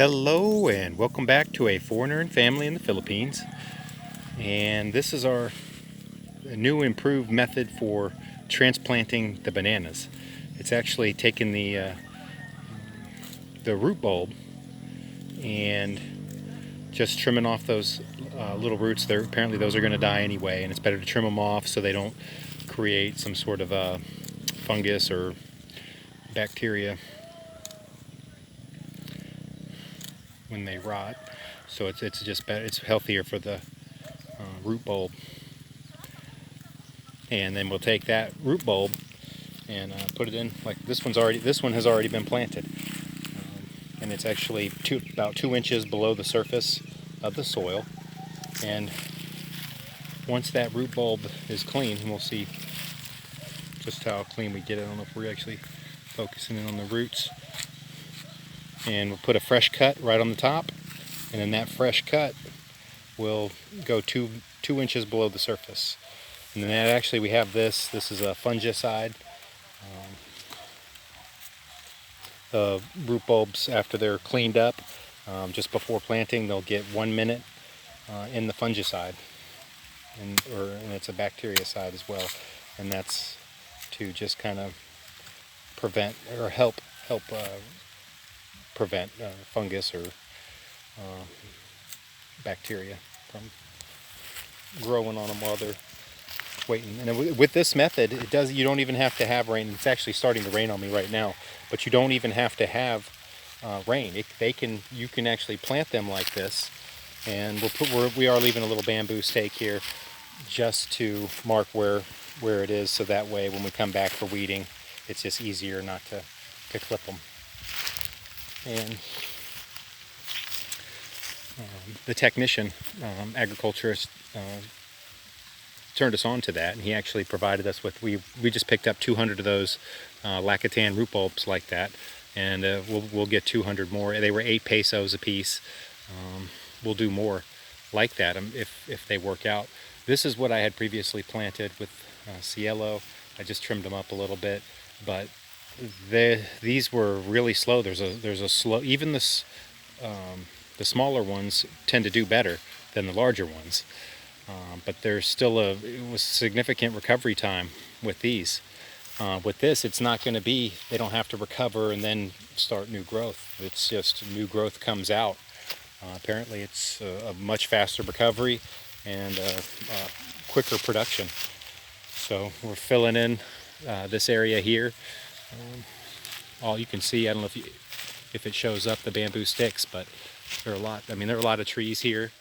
Hello and welcome back to A Foreigner and Family in the Philippines. And this is our new improved method for transplanting the bananas. It's actually taking the root bulb and just trimming off those little roots. Apparently those are going to die anyway, and it's better to trim them off so they don't create some sort of fungus or bacteria when they rot. So it's just better. It's healthier for the root bulb. And then we'll take that root bulb and put it in. Like this one has already been planted, and it's actually about 2 inches below the surface of the soil. And once that root bulb is clean, and we'll see just how clean we get it. I don't know if we're actually focusing in on the roots. And we'll put a fresh cut right on the top, and then that fresh cut will go two inches below the surface. And then actually we have this is a fungicide. The root bulbs, after they're cleaned up, just before planting, they'll get 1 minute in the fungicide, and it's a bactericide as well, and that's to just kind of prevent or help prevent fungus or bacteria from growing on them while they're waiting. And with this method, you don't even have to have rain. It's actually starting to rain on me right now, but you don't even have to have rain. You can actually plant them like this, and we are leaving a little bamboo stake here just to mark where it is, so that way when we come back for weeding, it's just easier not to clip them. And the technician, agriculturist, turned us on to that, and he actually provided us with, we just picked up 200 of those lacatan root bulbs like that, and we'll get 200 more. They were 8 pesos a piece. We'll do more like that if they work out. This is what I had previously planted with cielo. I just trimmed them up a little bit, but these were really slow. There's a slow, even the smaller ones tend to do better than the larger ones. But there's still it was significant recovery time with these. With this, it's not going to be, they don't have to recover and then start new growth. It's just new growth comes out. Apparently it's a much faster recovery and quicker production. So we're filling in this area here. All you can see, I don't know if it shows up, the bamboo sticks, but there are a lot. I mean, there are a lot of trees here.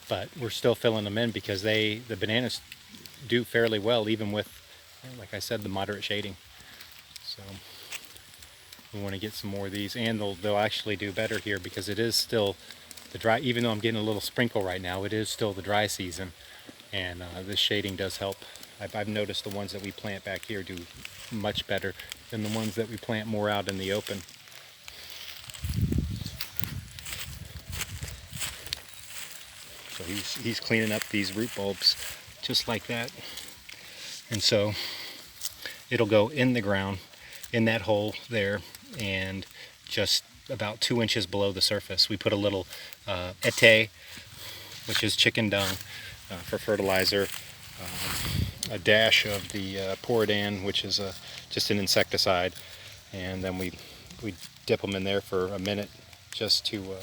But we're still filling them in because the bananas do fairly well, even with, like I said, the moderate shading. So we want to get some more of these, and they'll actually do better here because it is still the dry. Even though I'm getting a little sprinkle right now, it is still the dry season, and this shading does help. I've noticed the ones that we plant back here do much better than the ones that we plant more out in the open. So he's cleaning up these root bulbs just like that. And so it'll go in the ground, in that hole there, and just about 2 inches below the surface. We put a little attemt, which is chicken dung, for fertilizer, a dash of the Poridan, which is just an insecticide, and then we dip them in there for a minute just to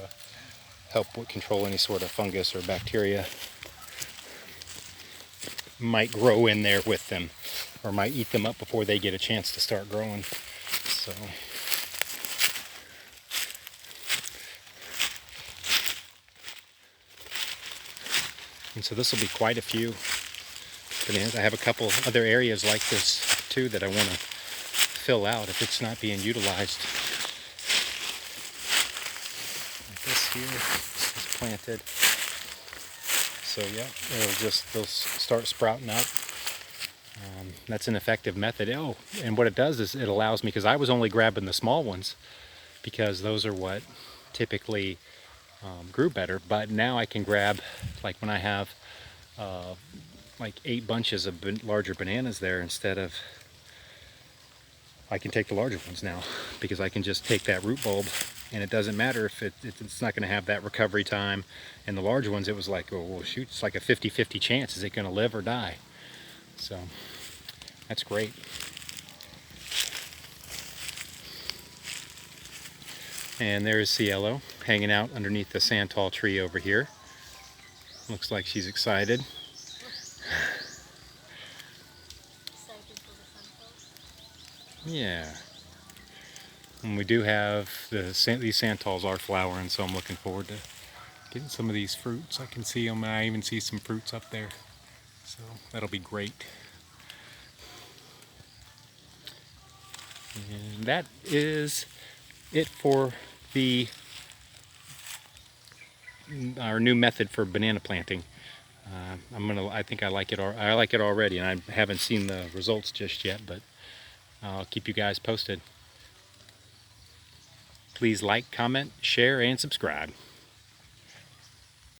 help control any sort of fungus or bacteria might grow in there with them, or might eat them up before they get a chance to start growing. So and so this will be quite a few bananas. I have a couple other areas like this too that I want to fill out if it's not being utilized. This here is planted, so yeah, they'll start sprouting up. That's an effective method. Oh, and what it does is it allows me, because I was only grabbing the small ones because those are what typically grew better, but now I can grab, like when I have like 8 bunches of larger bananas there, instead of I can take the larger ones now, because I can just take that root bulb, and it doesn't matter if it's not going to have that recovery time. And the larger ones, it was like, oh well, shoot, it's like a 50-50 chance. Is it going to live or die? So that's great. And there's Cielo hanging out underneath the Santal tree over here. Looks like she's excited. Yeah. And we do have these Santals are flowering, so I'm looking forward to getting some of these fruits. I can see them. I even see some fruits up there. So that'll be great. And that is it for our new method for banana planting. I think I like it. I like it already, and I haven't seen the results just yet, but I'll keep you guys posted. Please like, comment, share, and subscribe.